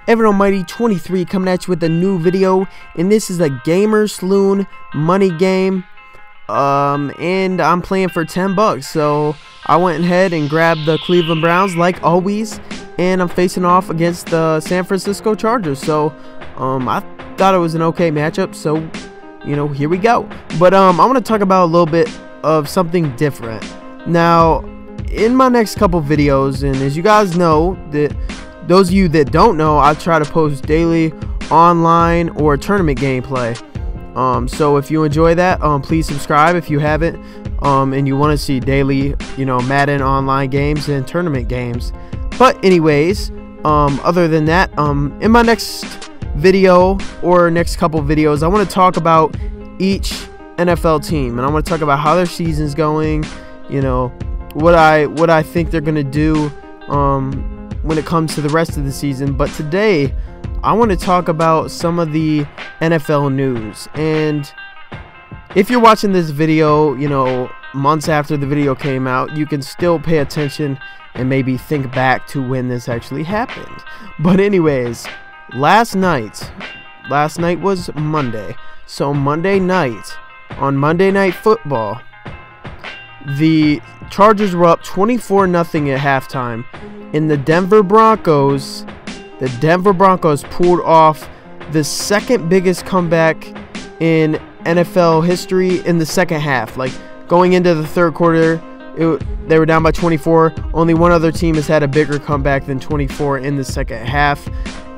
Evan Almighty 23 coming at you with a new video, and this is a Gamer Saloon money game, and I'm playing for 10 bucks. So I went ahead and grabbed the Cleveland Browns like always, and I'm facing off against the San Francisco Chargers. So I thought it was an okay matchup, so here we go. But I want to talk about a little bit of something different now in my next couple videos. And as you guys know, that those of you that don't know, I try to post daily online or tournament gameplay. So if you enjoy that, please subscribe if you haven't, and you want to see daily, Madden online games and tournament games. But anyways, other than that, in my next video or next couple videos, I want to talk about each NFL team, and I want to talk about how their season's going, what I think they're gonna do when it comes to the rest of the season. But today I want to talk about some of the NFL news. And if you're watching this video months after the video came out, you can still pay attention and maybe think back to when this actually happened. But anyways, last night was Monday. So Monday night, on Monday Night Football, the Chargers were up 24-0 at halftime, and the Denver Broncos pulled off the second biggest comeback in NFL history in the second half. Like, going into the third quarter, they were down by 24. Only one other team has had a bigger comeback than 24 in the second half,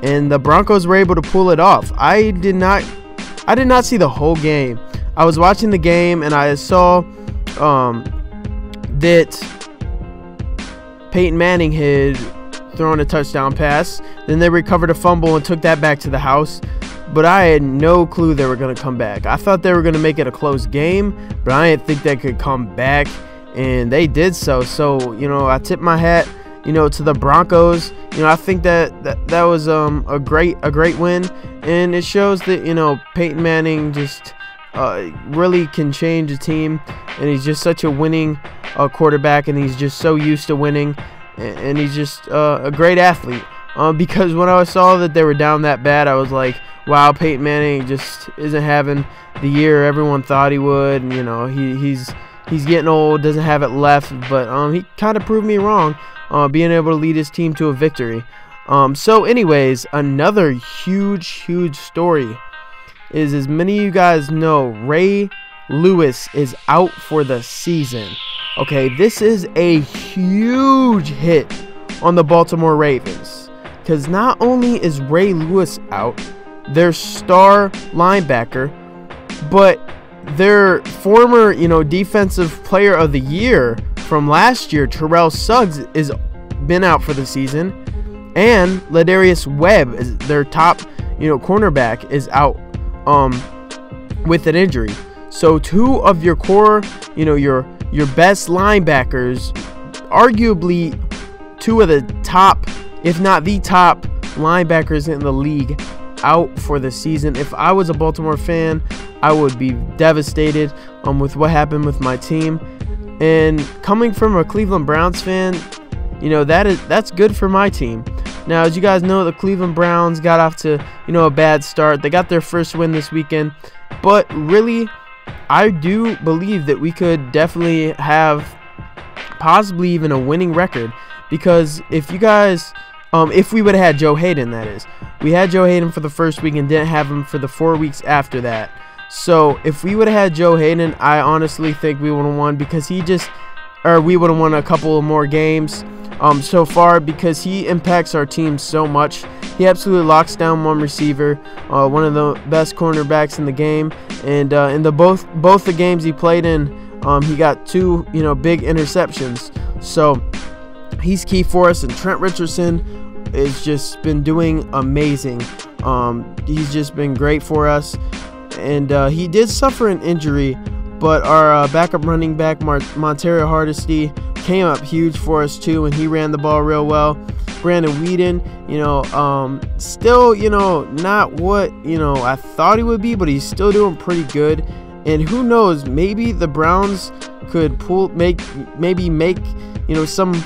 and the Broncos were able to pull it off. I did not see the whole game. I was watching the game, and I saw that Peyton Manning had thrown a touchdown pass. Then they recovered a fumble and took that back to the house. But I had no clue they were going to come back. I thought they were going to make it a close game, but I didn't think they could come back, and they did so. So, I tip my hat, to the Broncos. I think that was a great win, and it shows that, Peyton Manning just really can change a team, and he's just such a winning quarterback, and he's just so used to winning, and he's just a great athlete. Because when I saw that they were down that bad, I was like, wow, Peyton Manning just isn't having the year everyone thought he would. And, he's getting old, doesn't have it left, but he kind of proved me wrong, being able to lead his team to a victory. So anyways, another huge story is, as many of you guys know, Ray Lewis is out for the season. Okay, this is a huge hit on the Baltimore Ravens, because not only is Ray Lewis out, their star linebacker, but their former, defensive player of the year from last year, Terrell Suggs, is been out for the season, and Ladarius Webb, is their top, cornerback, is out with an injury. So two of your core, your best linebackers, arguably two of the top, if not the top linebackers in the league, out for the season. If I was a Baltimore fan, I would be devastated with what happened with my team. And coming from a Cleveland Browns fan, that's good for my team. Now, as you guys know, the Cleveland Browns got off to a bad start. They got their first win this weekend, but really, I do believe that we could definitely have possibly even a winning record, because if you guys, if we would have had Joe Hayden, that is, we had Joe Hayden for the first week and didn't have him for the 4 weeks after that. So if we would have had Joe Hayden, I honestly think we would have won, because we would have won a couple of more games so far, because he impacts our team so much. He absolutely locks down one receiver, one of the best cornerbacks in the game, and in both the games he played in, he got two big interceptions. So he's key for us, and Trent Richardson has just been doing amazing. He's just been great for us, and he did suffer an injury, but our backup running back Montario Hardesty came up huge for us too, and he ran the ball real well. Brandon Whedon, still, not what, I thought he would be, but he's still doing pretty good. And who knows, maybe the Browns could make some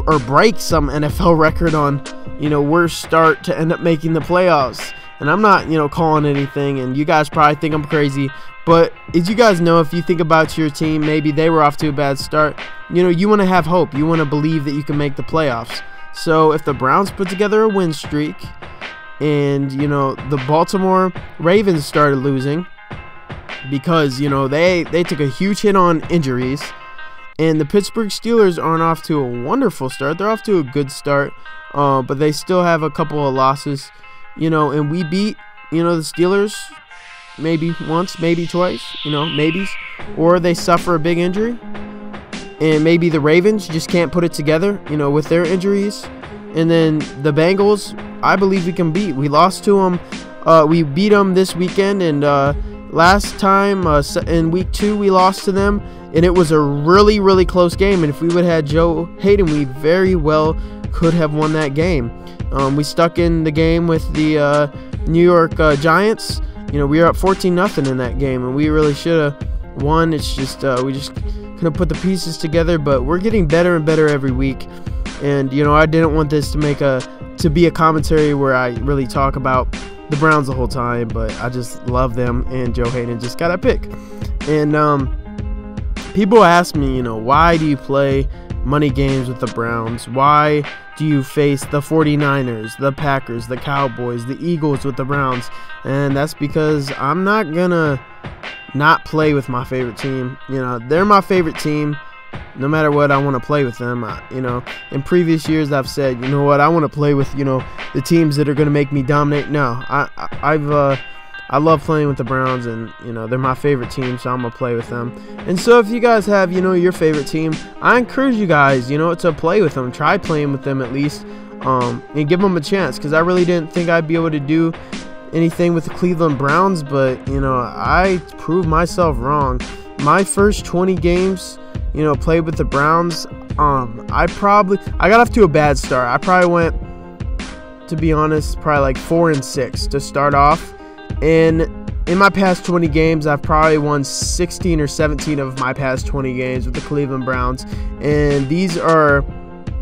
or break some NFL record on worst start to end up making the playoffs. And I'm not, calling anything, and you guys probably think I'm crazy. But as you guys know, if you think about your team, maybe they were off to a bad start. You want to have hope. You want to believe that you can make the playoffs. So if the Browns put together a win streak and, the Baltimore Ravens started losing because, they took a huge hit on injuries, and the Pittsburgh Steelers aren't off to a wonderful start. They're off to a good start, but they still have a couple of losses, and we beat, the Steelers maybe once, maybe twice, maybes, or they suffer a big injury, and maybe the Ravens just can't put it together, with their injuries, and then the Bengals, I believe we can beat. We lost to them, we beat them this weekend, and last time in week 2 we lost to them, and it was a really, really close game, and if we would have had Joe Hayden, we very well could have won that game. We stuck in the game with the New York Giants. We were up 14-0 in that game, and we really should have won. It's just we just couldn't put the pieces together, but we're getting better and better every week. And I didn't want this to be a commentary where I really talk about the Browns the whole time, but I just love them, and Joe Hayden just got a pick. And people ask me, why do you play money games with the Browns? Why do you face the 49ers, the Packers, the Cowboys, the Eagles with the Browns? And that's because I'm not gonna not play with my favorite team. They're my favorite team. No matter what, I want to play with them. In previous years I've said, I want to play with, the teams that are going to make me dominate. No, I love playing with the Browns, and they're my favorite team, so I'm gonna play with them. And so if you guys have your favorite team, I encourage you guys to play with them. Try playing with them at least, and give them a chance, because I really didn't think I'd be able to do anything with the Cleveland Browns, but I proved myself wrong. My first 20 games played with the Browns, I got off to a bad start. I probably went, to be honest, probably like 4-6 to start off. And in my past 20 games, I've probably won 16 or 17 of my past 20 games with the Cleveland Browns. And these are,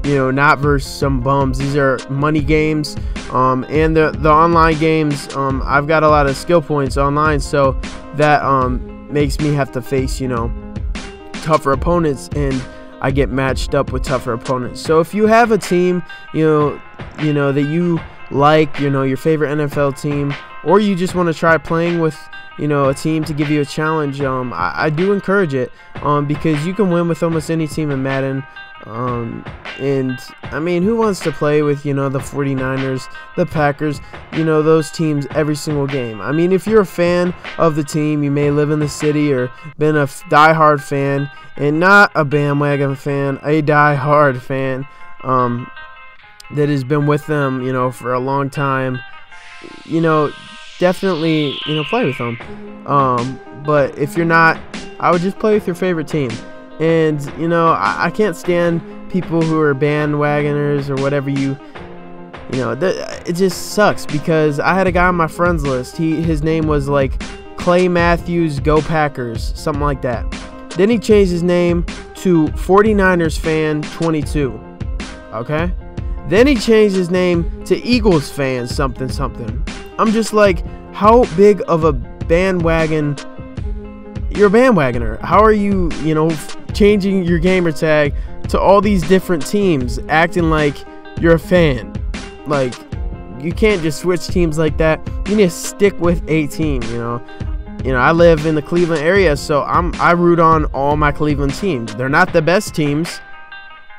not versus some bums. These are money games. And the online games, I've got a lot of skill points online, so that makes me have to face, tougher opponents, and I get matched up with tougher opponents. So if you have a team, that you like, your favorite NFL team, or you just want to try playing with, a team to give you a challenge, I do encourage it, because you can win with almost any team in Madden. And I mean, who wants to play with, the 49ers, the Packers, those teams every single game? I mean, if you're a fan of the team, you may live in the city or been a diehard fan, and not a bandwagon fan, a diehard fan, that has been with them, for a long time, definitely, play with them. But if you're not, I would just play with your favorite team. And, I can't stand people who are bandwagoners or whatever it just sucks, because I had a guy on my friends list. His name was like Clay Matthews, Go Packers, something like that. Then he changed his name to 49ers fan 22. Okay? Then he changed his name to Eagles fan something something. I'm just like, how big of a bandwagon? You're a bandwagoner. How are you, changing your gamer tag to all these different teams, acting like you're a fan? Like, you can't just switch teams like that. You need to stick with a team. I live in the Cleveland area, so I root on all my Cleveland teams. They're not the best teams,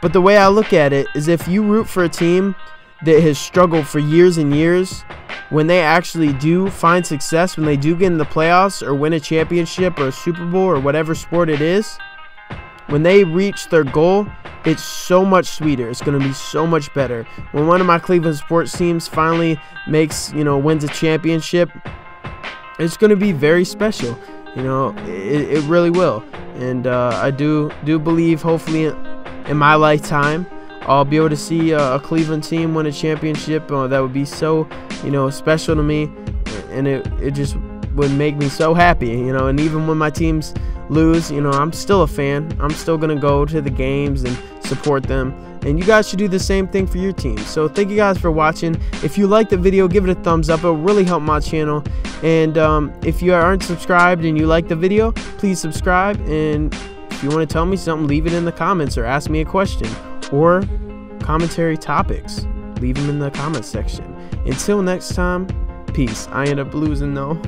but the way I look at it is, if you root for a team that has struggled for years and years, when they actually do find success, when they do get in the playoffs or win a championship or a Super Bowl or whatever sport it is, when they reach their goal, it's so much sweeter. It's going to be so much better. When one of my Cleveland sports teams finally wins a championship, it's going to be very special. It really will. And I do believe, hopefully in my lifetime, I'll be able to see a Cleveland team win a championship. That would be so, special to me, and it just would make me so happy, and even when my teams lose, I'm still a fan. I'm still gonna go to the games and support them, and you guys should do the same thing for your team. So thank you guys for watching. If you like the video, give it a thumbs up. It will really help my channel. And if you aren't subscribed and you like the video, please subscribe. And if you want to tell me something, leave it in the comments or ask me a question or commentary topics. Leave them in the comments section. Until next time, peace. I end up losing though.